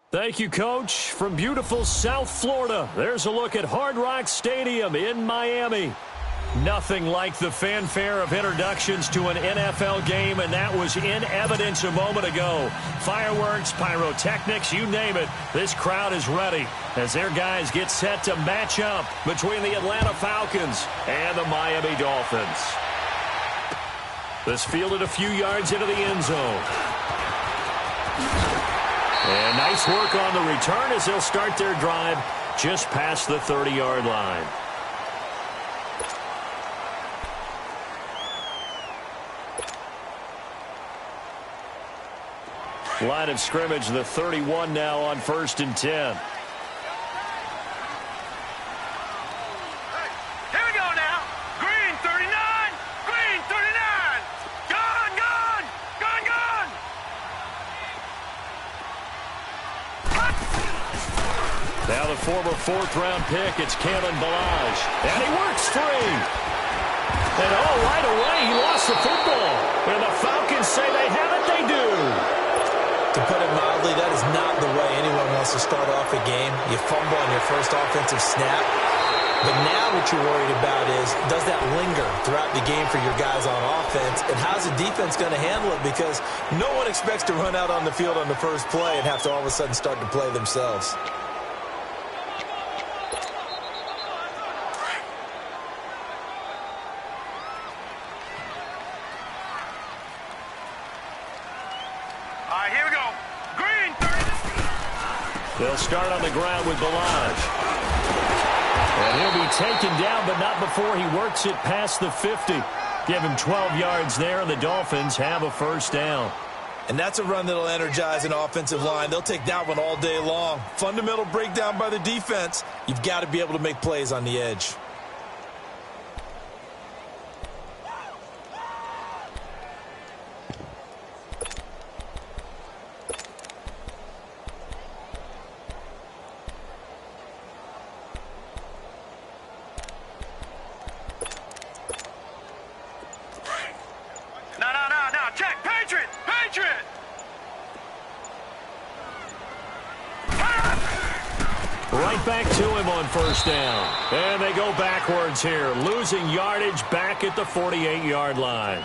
Thank you, Coach. From beautiful South Florida, there's a look at Hard Rock Stadium in Miami. Nothing like the fanfare of introductions to an NFL game, and that was in evidence a moment ago. Fireworks, pyrotechnics, you name it. This crowd is ready as their guys get set to match up between the Atlanta Falcons and the Miami Dolphins. This fielded a few yards into the end zone. And nice work on the return as they'll start their drive just past the 30-yard line. Line of scrimmage, the 31 now on 1st and 10. Now the former 4th-round pick, it's Kalen Ballage. And he works free. And right away, he lost the football. And the Falcons say they have it, they do. To put it mildly, that is not the way anyone wants to start off a game. You fumble on your first offensive snap. But now what you're worried about is, does that linger throughout the game for your guys on offense? And how's the defense going to handle it? Because no one expects to run out on the field on the first play and have to all of a sudden start to play themselves. They'll start on the ground with Ballage. And he'll be taken down, but not before he works it past the 50. Give him 12 yards there, and the Dolphins have a first down. And that's a run that'll energize an offensive line. They'll take that one all day long. Fundamental breakdown by the defense. You've got to be able to make plays on the edge. Right back to him on first down. And they go backwards here, losing yardage back at the 48-yard line.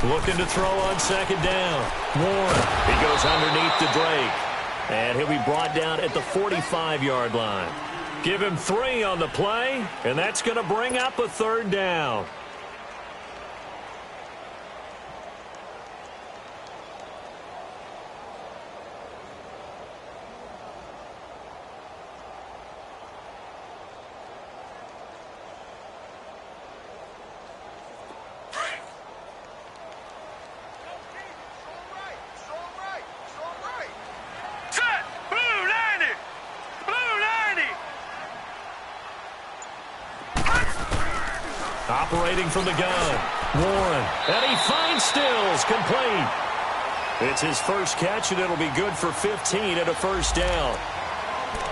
Looking to throw on second down. Warren. He goes underneath to Drake. And he'll be brought down at the 45-yard line. Give him 3 on the play, and that's going to bring up a third down. Operating from the gun, Warren, and he finds Stills, complete. It's his first catch, and it'll be good for 15 at a first down.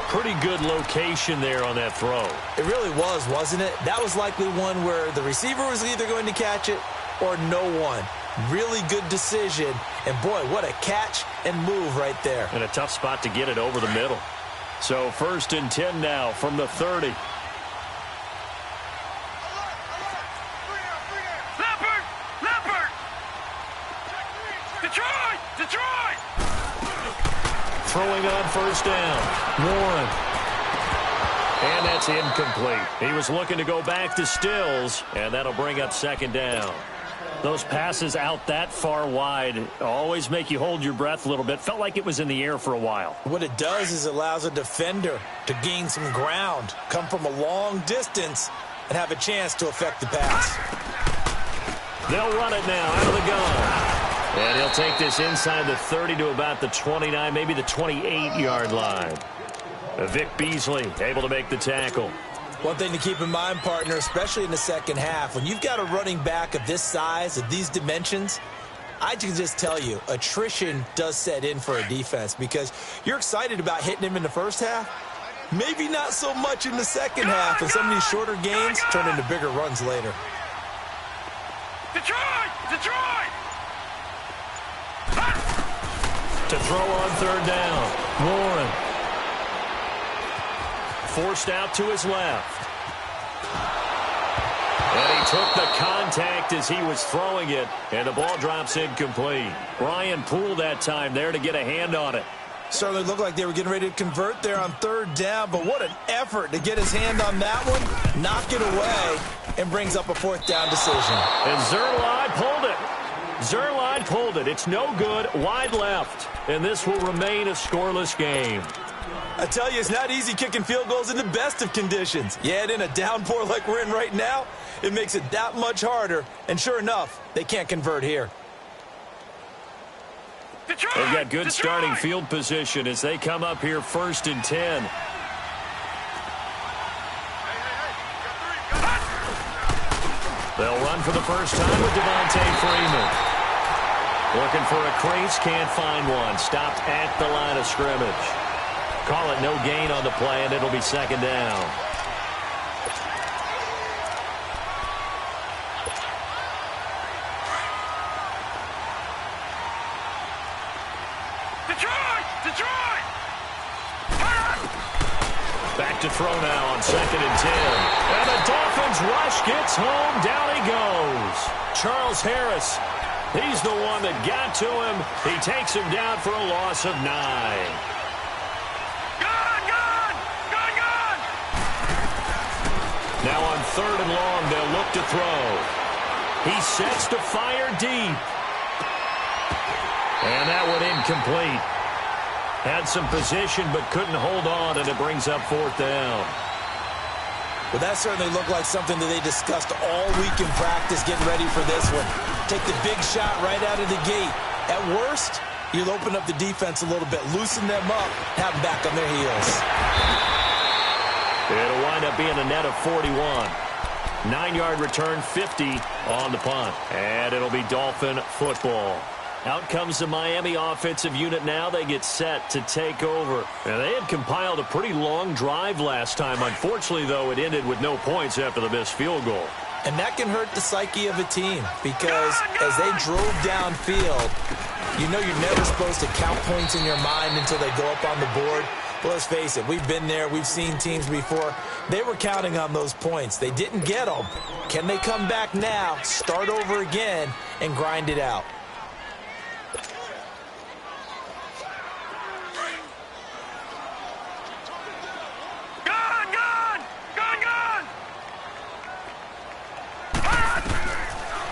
Pretty good location there on that throw. It really was, wasn't it? That was likely one where the receiver was either going to catch it or no one. Really good decision, and boy, what a catch and move right there. And a tough spot to get it over the middle. So 1st and 10 now from the 30. Throwing on first down, Warren. And that's incomplete. He was looking to go back to Stills, and that'll bring up second down. Those passes out that far wide always make you hold your breath a little bit. Felt like it was in the air for a while. What it does is it allows a defender to gain some ground, come from a long distance, and have a chance to affect the pass. They'll run it now out of the gun. And he'll take this inside the 30 to about the 29, maybe the 28-yard line. Vic Beasley able to make the tackle. One thing to keep in mind, partner, especially in the second half, when you've got a running back of this size, of these dimensions, I can just tell you, attrition does set in for a defense because you're excited about hitting him in the first half. Maybe not so much in the second half, and some of these shorter gains turn into bigger runs later. Detroit! Detroit! To throw on third down, Warren. Forced out to his left. And he took the contact as he was throwing it, and the ball drops incomplete. Brian Poole that time there to get a hand on it. Certainly looked like they were getting ready to convert there on third down, but what an effort to get his hand on that one, knock it away, and brings up a fourth down decision. And Zerline pulled it. Zerline pulled it. It's no good, wide left, and this will remain a scoreless game. I tell you, it's not easy kicking field goals in the best of conditions. Yet in a downpour like we're in right now, it makes it that much harder. And sure enough, they can't convert here. They've got good starting field position as they come up here 1st and 10. They'll run for the first time with Devontae Freeman. Looking for a crease, can't find one. Stopped at the line of scrimmage. Call it no gain on the play, and it'll be second down. Detroit! Detroit! Back to throw now on 2nd and 10. And the Dolphins rush gets home. Down he goes. Charles Harris. He's the one that got to him. He takes him down for a loss of 9. Now on 3rd and long, they'll look to throw. He sets to fire deep. And that one incomplete. Had some position but couldn't hold on, and it brings up 4th down. Well, that certainly looked like something that they discussed all week in practice getting ready for this one. Take the big shot right out of the gate. At worst, you'll open up the defense a little bit, loosen them up, have them back on their heels. It'll wind up being a net of 41. 9-yard return, 50 on the punt. And it'll be Dolphin football. Out comes the Miami offensive unit now. They get set to take over. And they had compiled a pretty long drive last time. Unfortunately, though, it ended with no points after the missed field goal. And that can hurt the psyche of a team because as they drove downfield, you know you're never supposed to count points in your mind until they go up on the board. But let's face it, we've been there. We've seen teams before. They were counting on those points. They didn't get them. Can they come back now, start over again, and grind it out?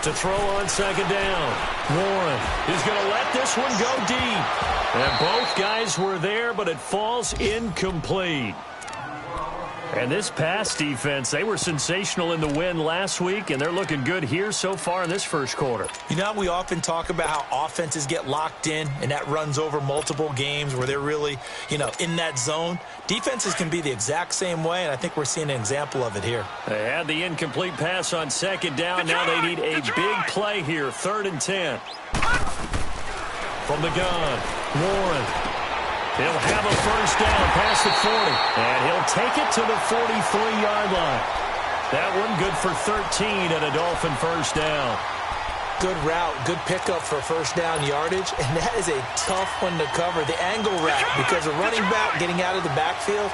To throw on 2nd down. Warren is going to let this one go deep. And both guys were there, but it falls incomplete. And this pass defense, they were sensational in the win last week, and they're looking good here so far in this first quarter. You know, we often talk about how offenses get locked in, and that runs over multiple games where they're really, in that zone. Defenses can be the exact same way, and I think we're seeing an example of it here. They had the incomplete pass on 2nd down. Now they need a big play here, 3rd and 10. From the gun, Warren. He'll have a first down past the 40. And he'll take it to the 43-yard line. That one good for 13 and a Dolphin first down. Good route, good pickup for first down yardage. And that is a tough one to cover. The angle route, because a running back getting out of the backfield,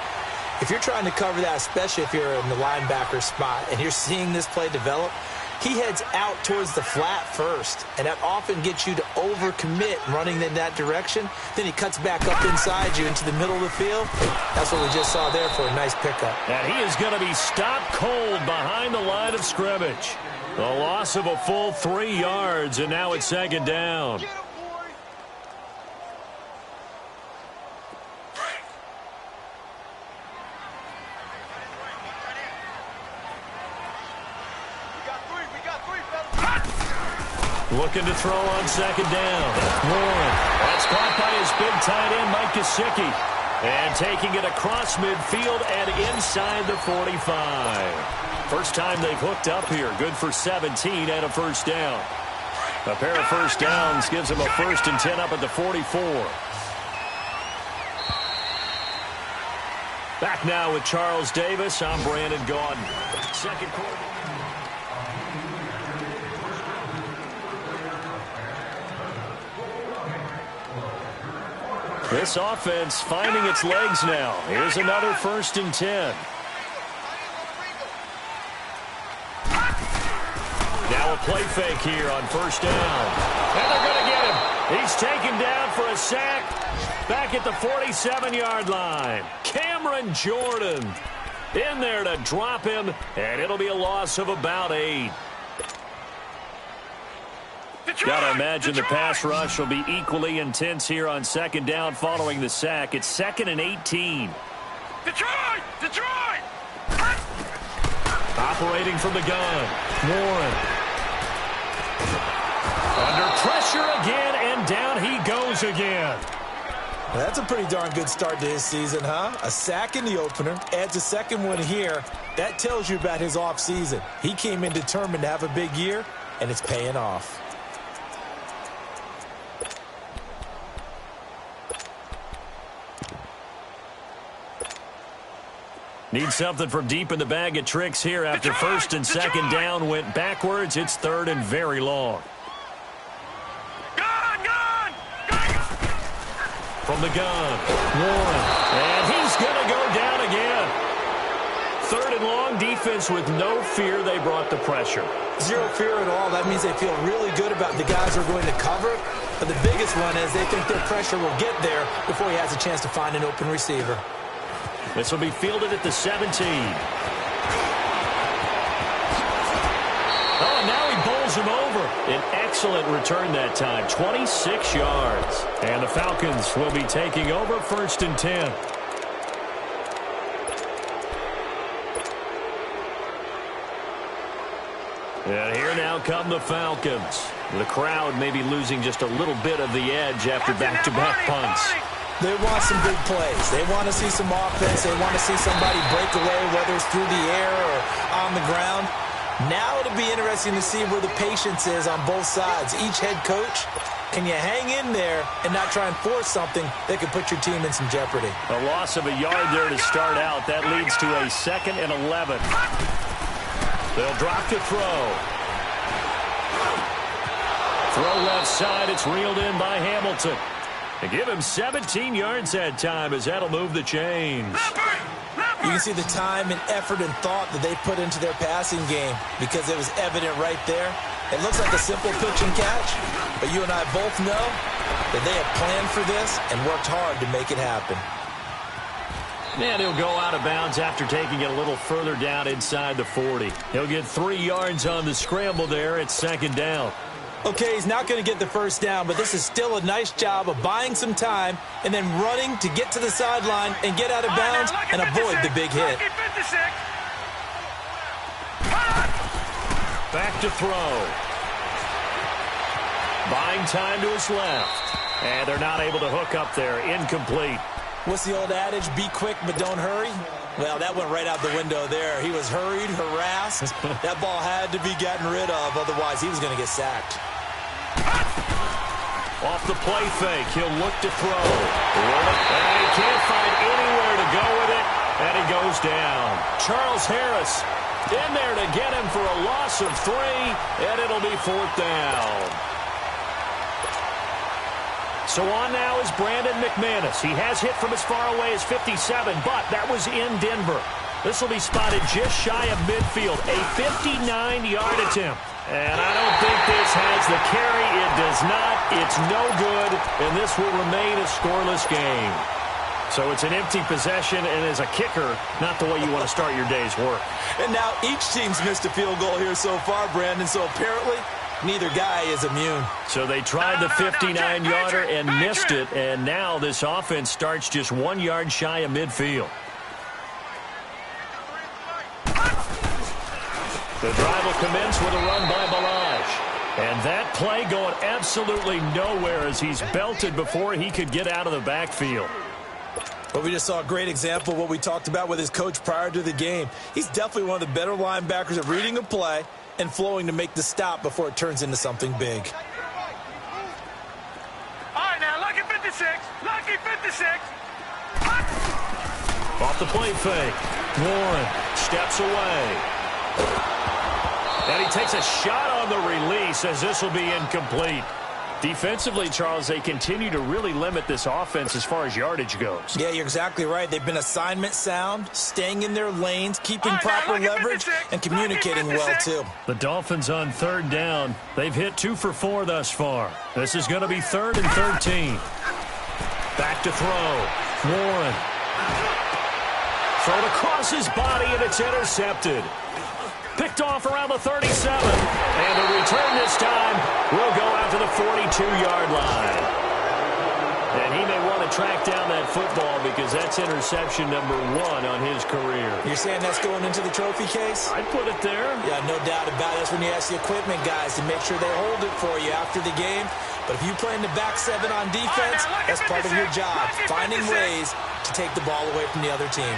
if you're trying to cover that, especially if you're in the linebacker spot and you're seeing this play develop, he heads out towards the flat first, and that often gets you to overcommit running in that direction. Then he cuts back up inside you into the middle of the field. That's what we just saw there for a nice pickup. And he is going to be stopped cold behind the line of scrimmage. The loss of a full 3 yards, and now it's 2nd down. Looking to throw on second down. Warren. That's caught by his big tight end, Mike Gesicki. And taking it across midfield and inside the 45. First time they've hooked up here. Good for 17 and a first down. A pair of first downs gives them a 1st and 10 up at the 44. Back now with Charles Davis. I'm Brandon Gaudin. Second quarter. This offense finding its legs now. Here's another 1st and 10. Now a play fake here on first down. And they're going to get him. He's taken down for a sack. Back at the 47-yard line. Cameron Jordan in there to drop him. And it'll be a loss of about 8. Got to imagine the pass rush will be equally intense here on second down following the sack. It's 2nd and 18. Detroit! Detroit! Operating from the gun. Warren. Under pressure again, and down he goes again. Well, that's a pretty darn good start to his season, huh? A sack in the opener, adds a second one here. That tells you about his offseason. He came in determined to have a big year, and it's paying off. Need something from deep in the bag of tricks here after first and second down went backwards. It's 3rd and very long. Gun! From the gun, Warren. And he's going to go down again. 3rd and long, defense with no fear. They brought the pressure. Zero fear at all. That means they feel really good about the guys who are going to cover. But the biggest one is they think their pressure will get there before he has a chance to find an open receiver. This will be fielded at the 17. Oh, and now he bowls him over. An excellent return that time, 26 yards. And the Falcons will be taking over 1st and 10. And here now come the Falcons. The crowd may be losing just a little bit of the edge after back-to-back punts. They want some big plays. They want to see some offense. They want to see somebody break away, whether it's through the air or on the ground. Now it'll be interesting to see where the patience is on both sides. Each head coach, can you hang in there and not try and force something that could put your team in some jeopardy? A loss of a yard there to start out. That leads to a 2nd and 11. They'll drop to throw. Throw left side. It's reeled in by Hamilton. They give him 17 yards that time as that'll move the chains. You can see the time and effort and thought that they put into their passing game because it was evident right there. It looks like a simple pitch and catch, but you and I both know that they have planned for this and worked hard to make it happen. And he'll go out of bounds after taking it a little further down inside the 40. He'll get 3 yards on the scramble there at 2nd down. Okay, he's not going to get the first down, but this is still a nice job of buying some time and then running to get to the sideline and get out of bounds and avoid the big hit. Back to throw. Buying time to his left. And they're not able to hook up there. Incomplete. What's the old adage? Be quick, but don't hurry. Well, that went right out the window there. He was hurried, harassed. That ball had to be gotten rid of, otherwise he was going to get sacked. Off the play fake, he'll look to throw. And he can't find anywhere to go with it, and he goes down. Charles Harris in there to get him for a loss of 3, and it'll be 4th down. So on now is Brandon McManus. He has hit from as far away as 57, but that was in Denver. This will be spotted just shy of midfield, a 59-yard attempt. And I don't think this has the carry. It does not. It's no good, and this will remain a scoreless game. So it's an empty possession, and as a kicker, not the way you want to start your day's work. And now each team's missed a field goal here so far, Brandon, so apparently neither guy is immune. So they tried the 59-yarder and missed it, and now this offense starts just 1 yard shy of midfield. The drive will commence with a run by Balaj. And that play going absolutely nowhere as he's belted before he could get out of the backfield. Well, we just saw a great example of what we talked about with his coach prior to the game. He's definitely one of the better linebackers at reading a play and flowing to make the stop before it turns into something big. All right, now, lucky 56. Lucky 56. Off the play fake. Warren steps away. And he takes a shot on the release as this will be incomplete. Defensively, Charles, they continue to really limit this offense as far as yardage goes. Yeah, you're exactly right. They've been assignment sound, staying in their lanes, keeping proper leverage, and communicating well, too. The Dolphins on third down. They've hit 2 for 4 thus far. This is going to be 3rd and 13. Back to throw. Warren. Thrown across his body, and it's intercepted. Picked off around the 37. And the return this time will go out to the 42-yard line. And he may want to track down that football because that's interception number 1 on his career. You're saying that's going into the trophy case? I'd put it there. Yeah, no doubt about it. That's when you ask the equipment guys to make sure they hold it for you after the game. But if you play in the back 7 on defense, that's part of your job, finding ways to take the ball away from the other team.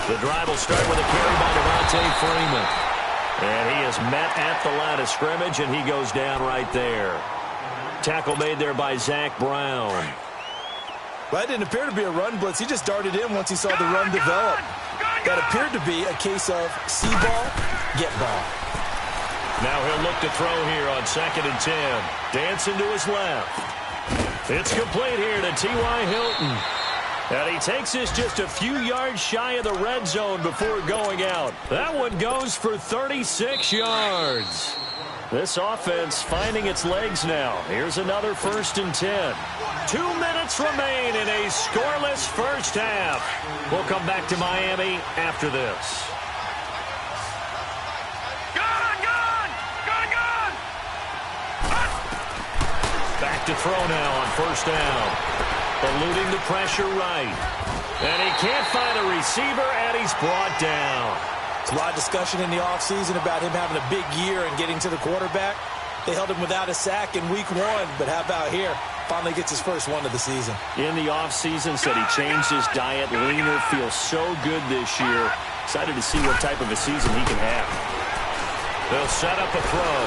The drive will start with a carry by Devontae Freeman. And he is met at the line of scrimmage, and he goes down right there. Tackle made there by Zach Brown. Well, that didn't appear to be a run blitz. He just darted in once he saw the run develop. That appeared to be a case of see ball, get ball. Now he'll look to throw here on 2nd and 10. Dancing to his left. It's complete here to T.Y. Hilton. And he takes this just a few yards shy of the red zone before going out. That one goes for 36 yards. This offense finding its legs now. Here's another 1st and 10. 2 minutes remain in a scoreless first half. We'll come back to Miami after this. Back to throw now on 1st down. Eluding the pressure right. And he can't find a receiver, and he's brought down. There's a lot of discussion in the offseason about him having a big year and getting to the quarterback. They held him without a sack in week 1, but how about here? Finally gets his first one of the season. In the offseason, said he changed his diet, leaner, feels so good this year. Excited to see what type of a season he can have. They'll set up a throw.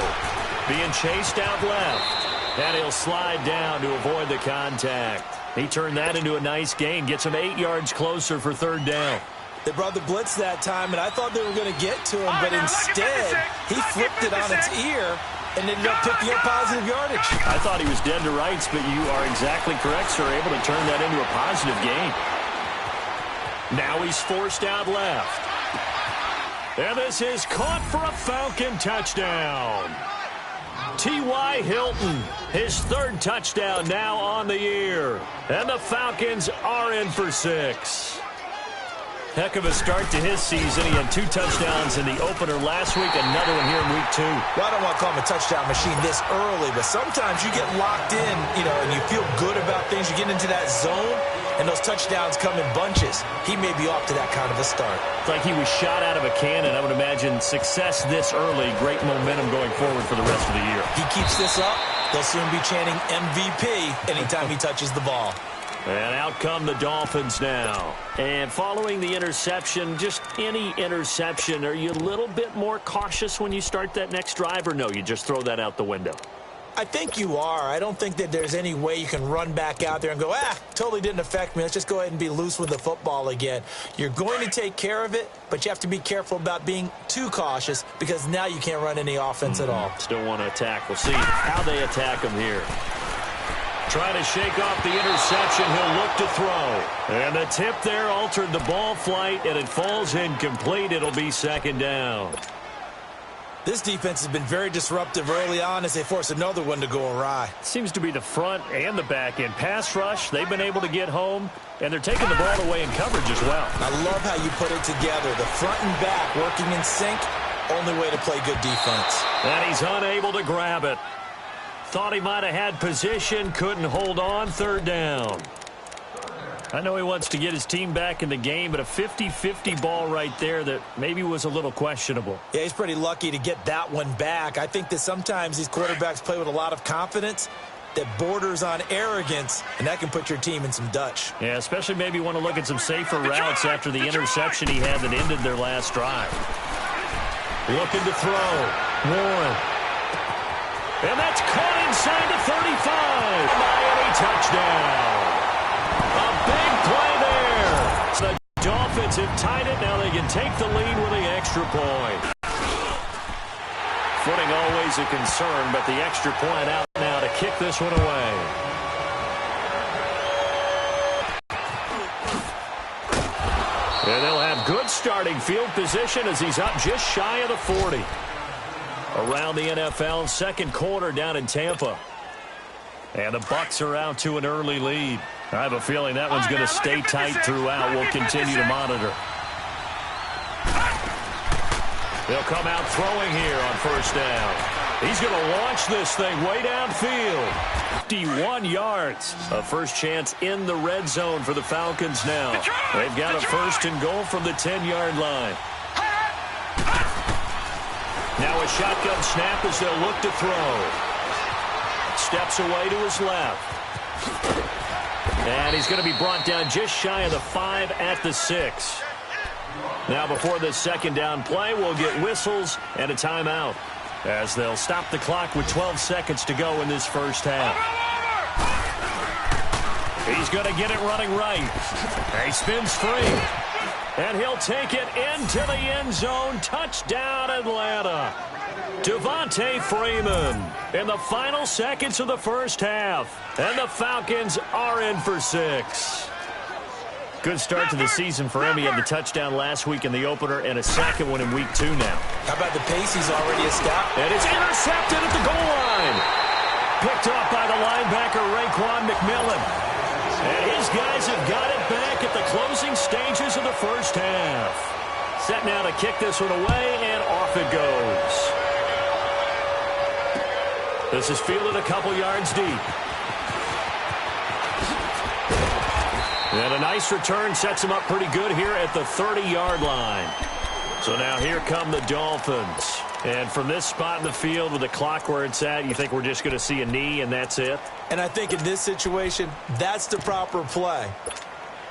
Being chased out left. And he'll slide down to avoid the contact. He turned that into a nice gain. Gets him 8 yards closer for 3rd down. They brought the blitz that time, and I thought they were going to get to him, but instead, he flipped it on its ear and ended up picking up positive yardage. I thought he was dead to rights, but you are exactly correct, sir. Able to turn that into a positive gain. Now he's forced out left. And this is caught for a Falcon touchdown. T.Y. Hilton, his 3rd touchdown now on the year. And the Falcons are in for 6. Heck of a start to his season. He had 2 touchdowns in the opener last week, another one here in week 2. Well, I don't want to call him a touchdown machine this early, but sometimes you get locked in, and you feel good about things. You get into that zone, and those touchdowns come in bunches. He may be off to that kind of a start. It's like he was shot out of a cannon. I would imagine success this early, great momentum going forward for the rest of the year. He keeps this up, they'll soon be chanting MVP anytime he touches the ball. And out come the Dolphins now. And following the interception, just any interception, are you a little bit more cautious when you start that next drive, or no, you just throw that out the window? I think you are. I don't think that there's any way you can run back out there and go, totally didn't affect me. Let's just go ahead and be loose with the football again. You're going to take care of it, but you have to be careful about being too cautious because now you can't run any offense at all. Still want to attack. We'll see how they attack him here. Trying to shake off the interception. He'll look to throw. And the tip there altered the ball flight, and it falls incomplete. It'll be 2nd down. This defense has been very disruptive early on as they force another one to go awry. Seems to be the front and the back end. Pass rush, they've been able to get home, and they're taking the ball away in coverage as well. I love how you put it together. The front and back working in sync, only way to play good defense. And he's unable to grab it. Thought he might have had position, couldn't hold on, 3rd down. I know he wants to get his team back in the game, but a 50-50 ball right there that maybe was a little questionable. Yeah, he's pretty lucky to get that one back. I think that sometimes these quarterbacks play with a lot of confidence that borders on arrogance, and that can put your team in some Dutch. Yeah, especially maybe want to look at some safer routes after the interception he had that ended their last drive. Looking to throw. Warren. And that's caught inside the 35. Miami touchdown. A big play there. The Dolphins have tied it. Now they can take the lead with the extra point. Footing always a concern, but the extra point out now to kick this one away. And they'll have good starting field position as he's up just shy of the 40. Around the NFL, second quarter down in Tampa. And the Bucs are out to an early lead. I have a feeling that one's going to stay tight throughout. We'll continue to monitor. They'll come out throwing here on first down. He's going to launch this thing way downfield. 51 yards. A first chance in the red zone for the Falcons now. They've got a first and goal from the 10-yard line. Now a shotgun snap as they'll look to throw. Steps away to his left. And he's going to be brought down just shy of the 5 at the 6. Now before this second down play, we'll get whistles and a timeout as they'll stop the clock with 12 seconds to go in this first half. He's going to get it running right. He spins free. And he'll take it into the end zone. Touchdown, Atlanta. Devontae Freeman in the final seconds of the first half. And the Falcons are in for 6. Good start to the season for him. He had the touchdown last week in the opener and a second one in week 2 now. How about the pace he's already established? And it's intercepted at the goal line. Picked up by the linebacker, Raekwon McMillan. And his guys have got it back at the closing stages of the first half. Set now to kick this one away, and off it goes. This is fielded a couple yards deep. And a nice return sets him up pretty good here at the 30-yard line. So now here come the Dolphins. And from this spot in the field with the clock where it's at, you think we're just going to see a knee and that's it? And I think in this situation, that's the proper play.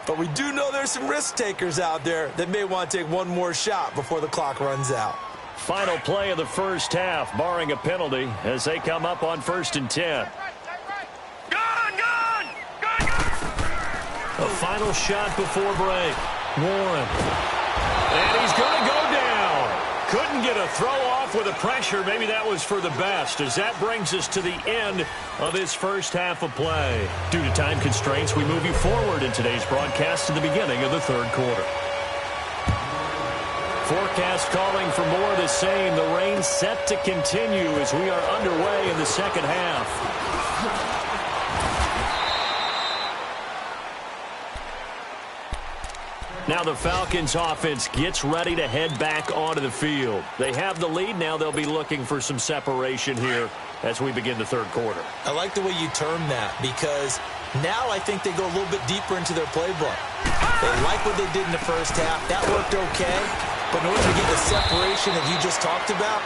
But we do know there's some risk takers out there that may want to take one more shot before the clock runs out. Final play of the first half, barring a penalty, as they come up on 1st and 10. A final shot before break. Warren. And he's going to go down. Couldn't get a throw off with the pressure. Maybe that was for the best, as that brings us to the end of this first half of play. Due to time constraints, we move you forward in today's broadcast to the beginning of the third quarter. Forecast calling for more of the same. The rain set to continue as we are underway in the second half. Now the Falcons offense gets ready to head back onto the field. They have the lead. Now they'll be looking for some separation here as we begin the third quarter. I like the way you term that, because now I think they go a little bit deeper into their playbook. They like what they did in the first half. That worked okay. But in order to get the separation that you just talked about,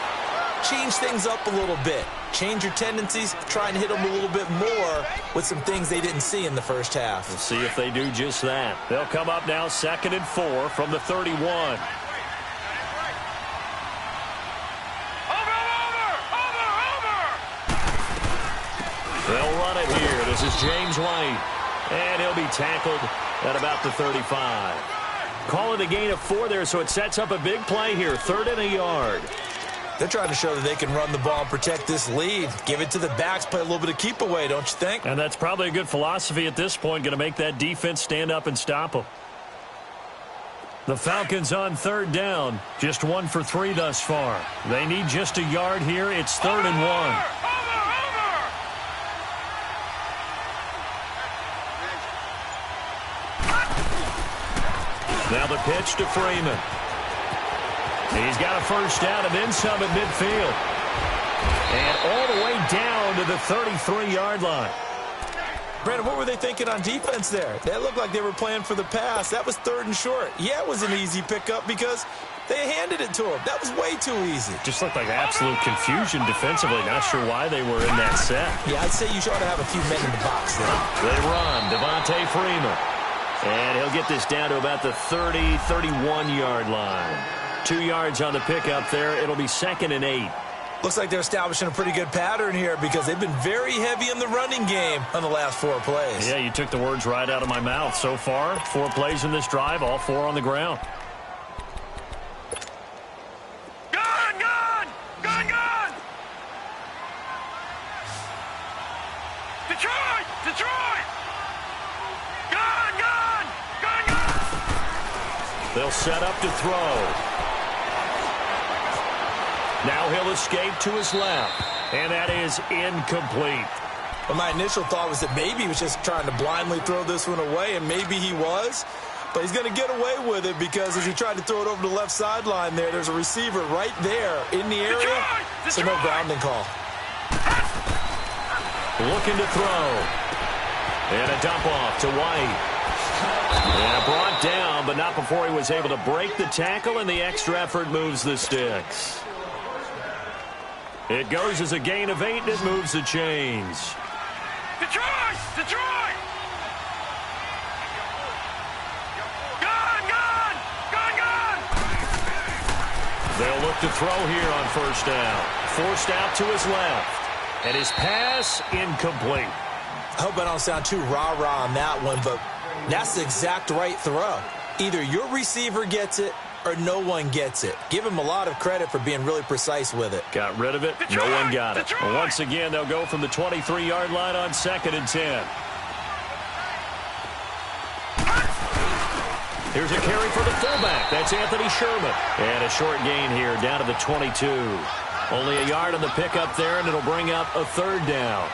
change things up a little bit. Change your tendencies, try and hit them a little bit more with some things they didn't see in the first half. We'll see if they do just that. They'll come up now 2nd and 4 from the 31. They'll run it here. This is James White. And he'll be tackled at about the 35. Call it a gain of 4 there, so it sets up a big play here. 3rd and a yard. They're trying to show that they can run the ball and protect this lead. Give it to the backs, play a little bit of keep away, don't you think? And that's probably a good philosophy at this point, going to make that defense stand up and stop them. The Falcons on 3rd down, just 1 for 3 thus far. They need just a yard here. It's 3rd and 1. Now the pitch to Freeman. He's got a first down and then some at midfield. And all the way down to the 33-yard line. Brandon, what were they thinking on defense there? They looked like they were playing for the pass. That was 3rd and short. Yeah, it was an easy pickup because they handed it to him. That was way too easy. Just looked like absolute confusion defensively. Not sure why they were in that set. Yeah, I'd say you ought to have a few men in the box there. They run. Devontae Freeman. And he'll get this down to about the 30, 31-yard line. 2 yards on the pickup there. It'll be 2nd and 8. Looks like they're establishing a pretty good pattern here because they've been very heavy in the running game on the last 4 plays. Yeah, you took the words right out of my mouth. So far, 4 plays in this drive, all 4 on the ground. Gun, gun! Gun, gun! Detroit! Detroit! Gun, gun! Gun, gun! They'll set up to throw. Now he'll escape to his left, and that is incomplete. Well, my initial thought was that maybe he was just trying to blindly throw this one away, and maybe he was. But he's going to get away with it because as he tried to throw it over the left sideline there's a receiver right there in the area. So no grounding call. Looking to throw. And a dump off to White. And brought down, but not before he was able to break the tackle, and the extra effort moves the sticks. It goes as a gain of 8, and it moves the chains. Detroit! Detroit! Gun, gun! Gun, gun! They'll look to throw here on 1st down. Forced out to his left. And his pass incomplete. I hope I don't sound too rah-rah on that one, but that's the exact right throw. Either your receiver gets it or no one gets it. Give him a lot of credit for being really precise with it. Got rid of it. No one got it. And once again, they'll go from the 23-yard line on 2nd and 10. Here's a carry for the fullback. That's Anthony Sherman. And a short gain here down to the 22. Only a yard on the pickup there, and it'll bring up a 3rd down.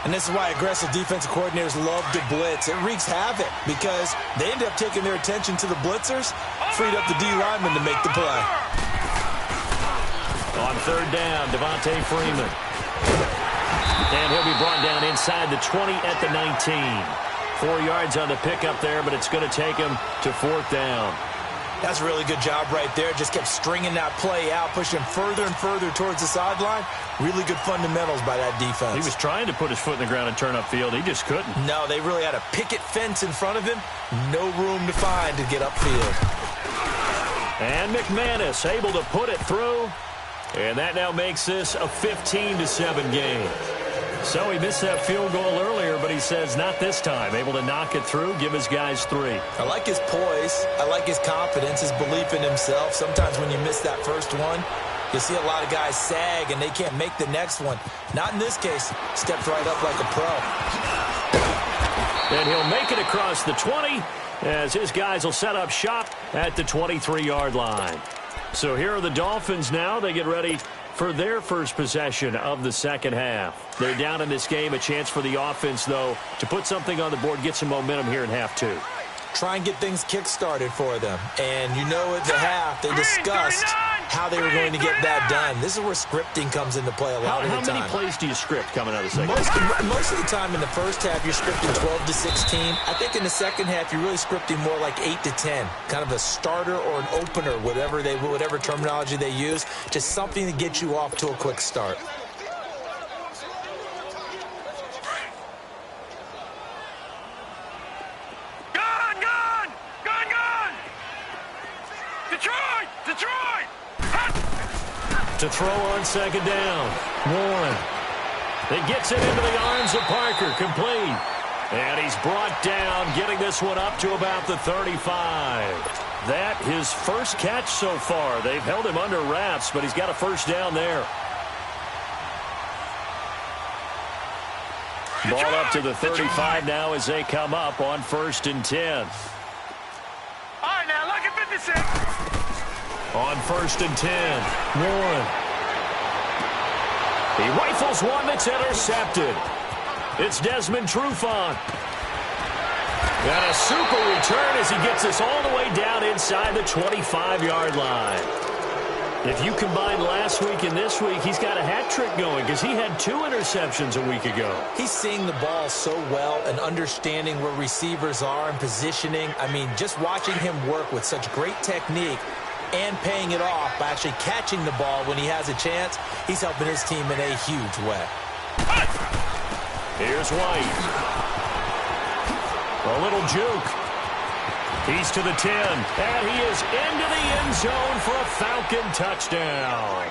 And this is why aggressive defensive coordinators love to blitz. It wreaks havoc because they end up taking their attention to the blitzers, freed up the D lineman to make the play. On 3rd down, Devontae Freeman. And he'll be brought down inside the 20 at the 19. 4 yards on the pickup there, but it's going to take him to 4th down. That's a really good job right there. Just kept stringing that play out, pushing him further and further towards the sideline. Really good fundamentals by that defense. He was trying to put his foot in the ground and turn upfield. He just couldn't. No, they really had a picket fence in front of him. No room to find to get upfield. And McManus able to put it through. And that now makes this a 15-7 game. So he missed that field goal earlier, but he says not this time. Able to knock it through, give his guys 3. I like his poise. I like his confidence, his belief in himself. Sometimes when you miss that first one, you see a lot of guys sag and they can't make the next one. Not in this case. Stepped right up like a pro. And he'll make it across the 20 as his guys will set up shop at the 23-yard line. So here are the Dolphins now. They get ready for their first possession of the second half. They're down in this game. A chance for the offense, though, to put something on the board, get some momentum here in half 2. Try and get things kick-started for them. And you know at the half, they discussed how they were going to get that done. This is where scripting comes into play a lot of the time. How many plays do you script coming out of the second half? Most of the time in the first half, you're scripting 12 to 16. I think in the second half, you're really scripting more like 8 to 10. Kind of a starter or an opener, whatever terminology they use. Just something to get you off to a quick start. To throw on second down. Warren. It gets it into the arms of Parker. Complete. And he's brought down, getting this one up to about the 35. That his first catch so far. They've held him under wraps, but he's got a first down there. Ball up to the 35 now as they come up on 1st and 10. All right, now look at 56. On 1st and 10, Warren. He rifles one that's intercepted. It's Desmond Trufant. And a super return as he gets this all the way down inside the 25-yard line. If you combine last week and this week, he's got a hat trick going because he had 2 interceptions a week ago. He's seeing the ball so well and understanding where receivers are and positioning. I mean, just watching him work with such great technique and paying it off by actually catching the ball when he has a chance, he's helping his team in a huge way. Here's White. A little juke. He's to the 10, and he is into the end zone for a Falcon touchdown.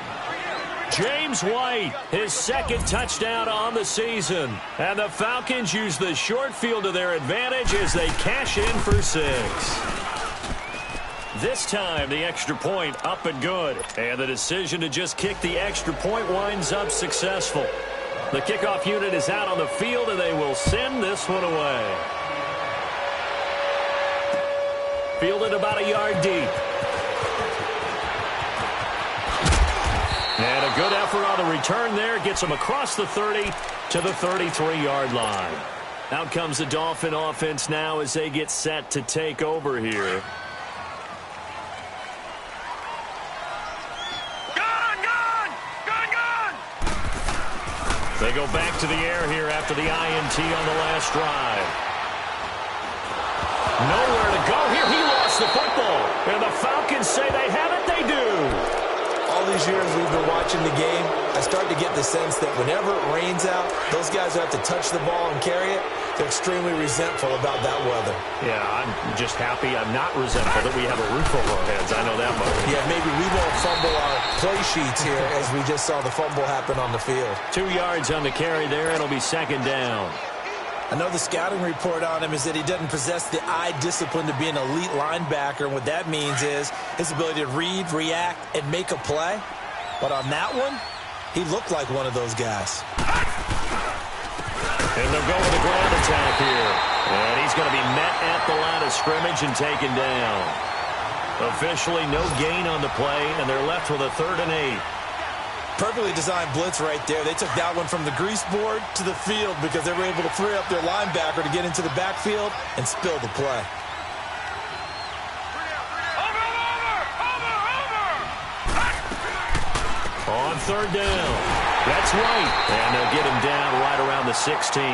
James White, his 2nd touchdown on the season. And the Falcons use the short field to their advantage as they cash in for 6. This time, the extra point up and good. And the decision to just kick the extra point winds up successful. The kickoff unit is out on the field, and they will send this one away. Fielded about a yard deep. And a good effort on the return there. Gets him across the 30 to the 33-yard line. Out comes the Dolphin offense now as they get set to take over here. They go back to the air here after the INT on the last drive. Nowhere to go here. He lost the football. And the Falcons say they have it. They do. All these years we've been watching the game, I start to get the sense that whenever it rains out, those guys who have to touch the ball and carry it, they're extremely resentful about that weather. Yeah, I'm just happy I'm not resentful that we have a roof over our heads. I know that much. Yeah, maybe we won't fumble our play sheets here as we just saw the fumble happen on the field. 2 yards on the carry there, and it'll be 2nd down. I know the scouting report on him is that he doesn't possess the eye discipline to be an elite linebacker, and what that means is his ability to read, react, and make a play. But on that one, he looked like one of those guys. And they'll go with the ground attack here. And he's going to be met at the line of scrimmage and taken down. Officially no gain on the play, and they're left with a 3rd and 8. Perfectly designed blitz right there. They took that one from the grease board to the field because they were able to free up their linebacker to get into the backfield and spill the play. On 3rd down. That's White. And they'll get him down right around the 16.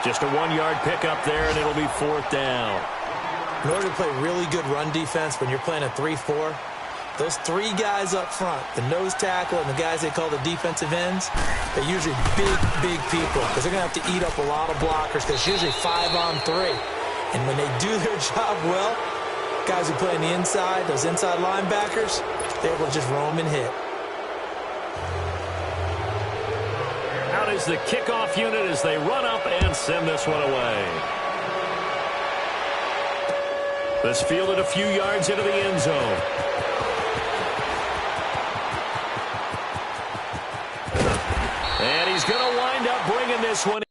Just a 1-yard pickup there, and it'll be 4th down. In order to play really good run defense when you're playing a 3-4, those 3 guys up front, the nose tackle and the guys they call the defensive ends, they're usually big people because they're going to have to eat up a lot of blockers because it's usually 5 on 3. And when they do their job well, guys who play on the inside, those inside linebackers, they're able to just roam and hit. Out is the kickoff unit as they run up and send this one away. This fielded a few yards into the end zone. And he's going to wind up bringing this one.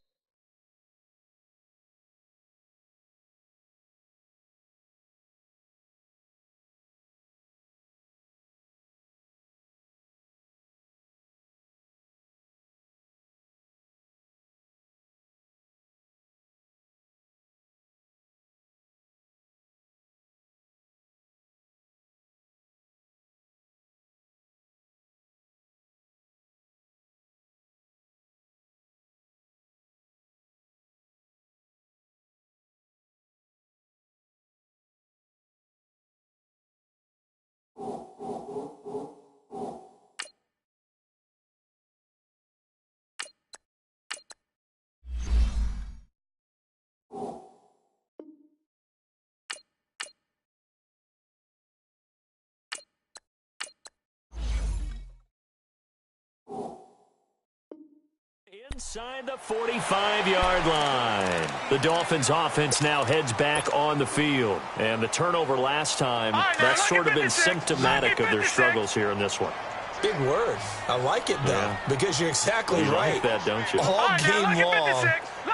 Inside the 45-yard line. The Dolphins offense now heads back on the field. And the turnover last time, that's sort of been symptomatic of their struggles here in this one. Big word. I like it, though, because you're exactly right. You like that, don't you? All game long,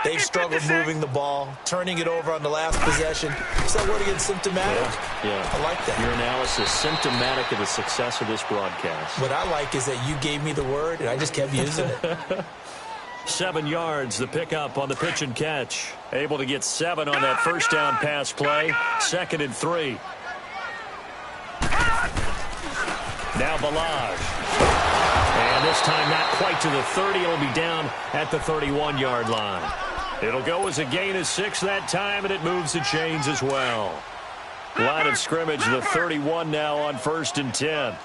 they've struggled moving the ball, turning it over on the last possession. Is that word again, symptomatic? Yeah. I like that. Your analysis, symptomatic of the success of this broadcast. What I like is that you gave me the word, and I just kept using it. 7 yards, the pickup on the pitch and catch. Able to get 7 on that first down pass play. 2nd and 3. Now Balaj. And this time not quite to the 30. It'll be down at the 31-yard line. It'll go as a gain of 6 that time, and it moves the chains as well. Line of scrimmage, the 31 now on 1st and 10.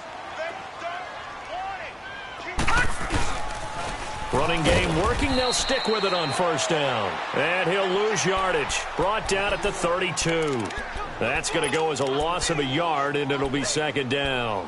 Running game working. They'll stick with it on 1st down. And he'll lose yardage. Brought down at the 32. That's going to go as a loss of a yard, and it'll be 2nd down.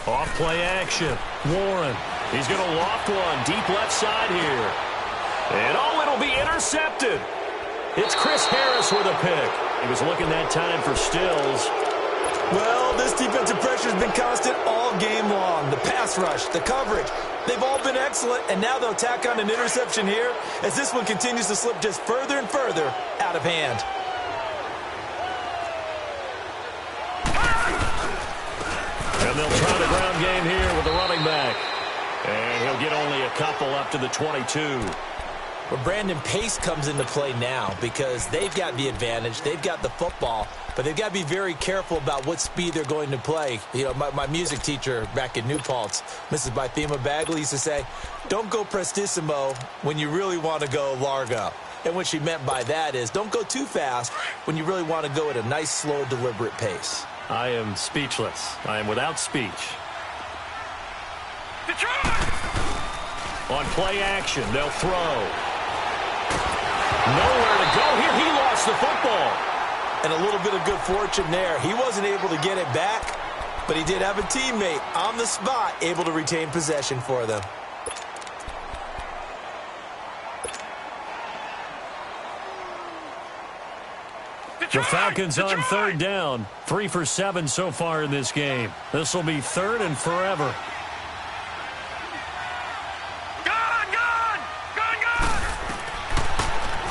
Off-play action. Warren. He's going to loft one. Deep left side here. And, it'll be intercepted. It's Chris Harris with a pick. He was looking that time for Stills. Well, this defensive pressure has been constant all game long. The pass rush, the coverage, they've all been excellent, and now they'll tack on an interception here as this one continues to slip just further and further out of hand. And they'll try the ground game here with the running back. And he'll get only a couple up to the 22. Well, Brandon, pace comes into play now because they've got the advantage. They've got the football, but they've got to be very careful about what speed they're going to play. You know, my music teacher back in New Paltz, Mrs. Bythema Bagley, used to say, don't go prestissimo when you really want to go largo. And what she meant by that is don't go too fast when you really want to go at a nice, slow, deliberate pace. I am speechless. I am without speech. On play action, they'll throw. Nowhere to go here. He lost the football. And a little bit of good fortune there. He wasn't able to get it back, but he did have a teammate on the spot able to retain possession for them. The Falcons on 3rd down. 3 for 7 so far in this game. This will be 3rd and forever.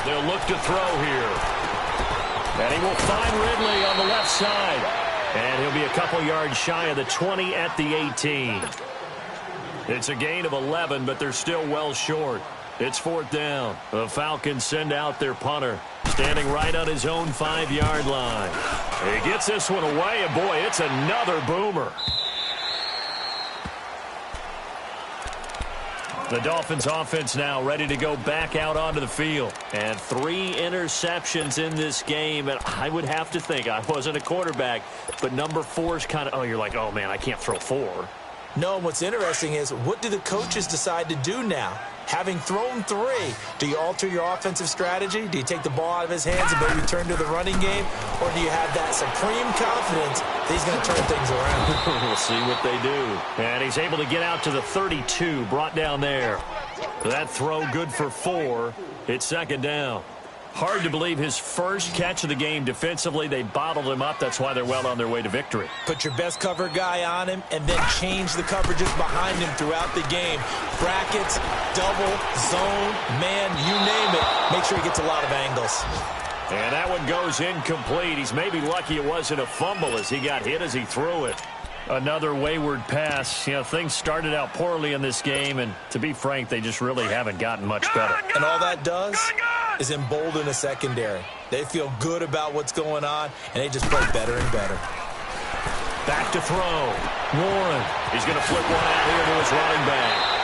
They'll look to throw here. And he will find Ridley on the left side. And he'll be a couple yards shy of the 20 at the 18. It's a gain of 11, but they're still well short. It's 4th down. The Falcons send out their punter, standing right on his own 5-yard line. He gets this one away, and boy, it's another boomer. The Dolphins offense now ready to go back out onto the field. And 3 interceptions in this game. And I would have to think, I wasn't a quarterback, but number 4 is kind of, you're like, oh, man, I can't throw 4. No, and what's interesting is what do the coaches decide to do now? Having thrown 3, do you alter your offensive strategy? Do you take the ball out of his hands and maybe turn to the running game? Or do you have that supreme confidence that he's going to turn things around? We'll see what they do. And he's able to get out to the 32, brought down there. That throw good for 4. It's 2nd down. Hard to believe his first catch of the game defensively. They bottled him up. That's why they're well on their way to victory. Put your best cover guy on him and then change the coverages behind him throughout the game. Brackets, double, zone, man, you name it. Make sure he gets a lot of angles. And that one goes incomplete. He's maybe lucky it wasn't a fumble as he got hit as he threw it. Another wayward pass. You know, things started out poorly in this game, and to be frank, they just really haven't gotten much better. And all that does is embolden a secondary. They feel good about what's going on, and they just play better and better. Back to throw. Warren. He's going to flip one out here to his running back.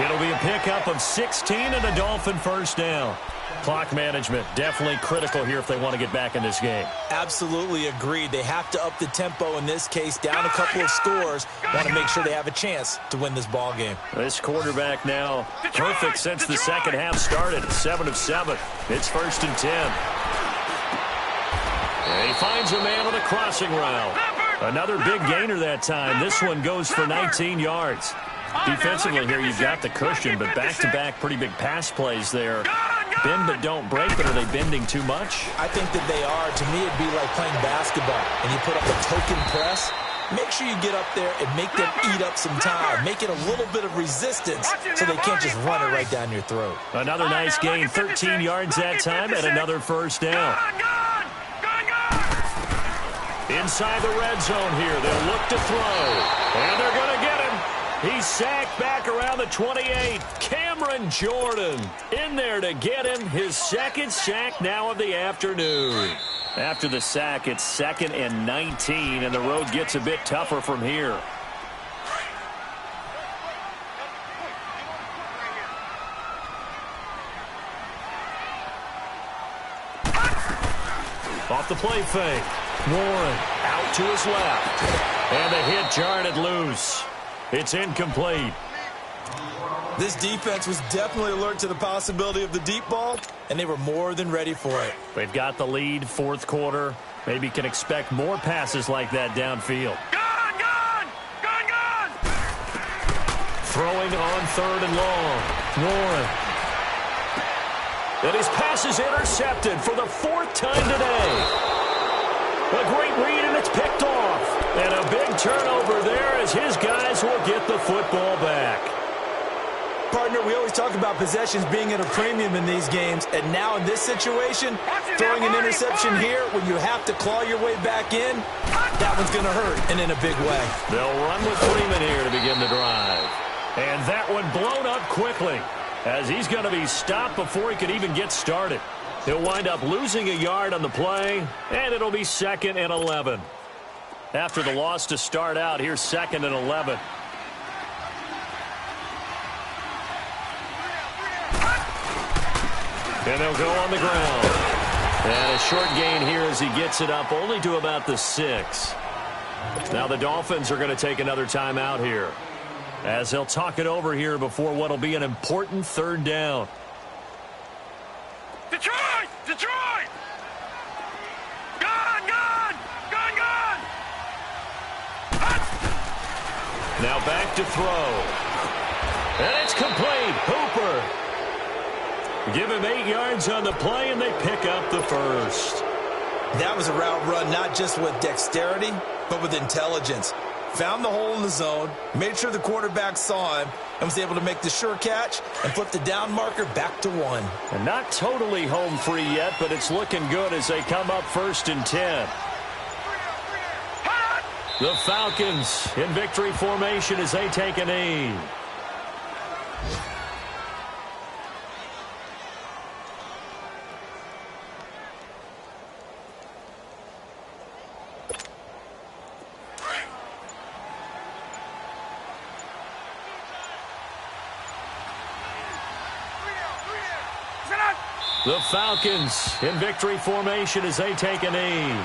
It'll be a pickup of 16 and a Dolphin 1st down. Clock management definitely critical here if they want to get back in this game. Absolutely agreed. They have to up the tempo in this case, down a couple of scores. Want to make sure they have a chance to win this ball game. This quarterback now perfect since the second half started. 7 of 7. It's 1st and 10. And he finds a man on a crossing route. Another big gainer that time. This one goes for 19 yards. Defensively here, you've got the cushion, but back-to-back pretty big pass plays there. Bend but don't break, but are they bending too much? I think that they are. To me, it'd be like playing basketball, and you put up a token press. Make sure you get up there and make them eat up some time. Make it a little bit of resistance so they can't just run it right down your throat. Another nice gain, 13 yards that time, and another 1st down. Inside the red zone here. They'll look to throw. And they're going to get him. He's sacked back around the 28. Cameron Jordan in there to get him. His second sack now of the afternoon. After the sack, it's 2nd and 19, and the road gets a bit tougher from here. Off the play fake. Warren out to his left. And the hit jarred loose. It's incomplete. This defense was definitely alert to the possibility of the deep ball, and they were more than ready for it. They've got the lead, fourth quarter. Maybe can expect more passes like that downfield. Gone, gone, gone, gone. Throwing on 3rd and long. Warren. And his pass is intercepted for the 4th time today. A great read, and it's picked off. And a big turnover there as his guys will get the football back. Partner, we always talk about possessions being at a premium in these games, and now in this situation, throwing an interception here when you have to claw your way back in, that one's going to hurt, and in a big way. They'll run with Freeman here to begin the drive. And that one blown up quickly as he's going to be stopped before he could even get started. He'll wind up losing a yard on the play, and it'll be 2nd and 11. After the loss to start out, here's 2nd and 11. And they'll go on the ground. And a short gain here as he gets it up only to about the 6. Now the Dolphins are going to take another timeout here as they'll talk it over here before what will be an important 3rd down. Detroit! Detroit! Gone, gone, gone, gone. Now back to throw. And it's complete. Hooper. Give him 8 yards on the play, and they pick up the 1st. That was a route run not just with dexterity, but with intelligence. Found the hole in the zone, made sure the quarterback saw him, and was able to make the sure catch and flip the down marker back to 1. And not totally home free yet, but it's looking good as they come up 1st and 10. The Falcons in victory formation as they take a knee. The Falcons in victory formation as they take a knee.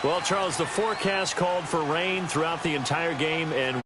Well, Charles, the forecast called for rain throughout the entire game, and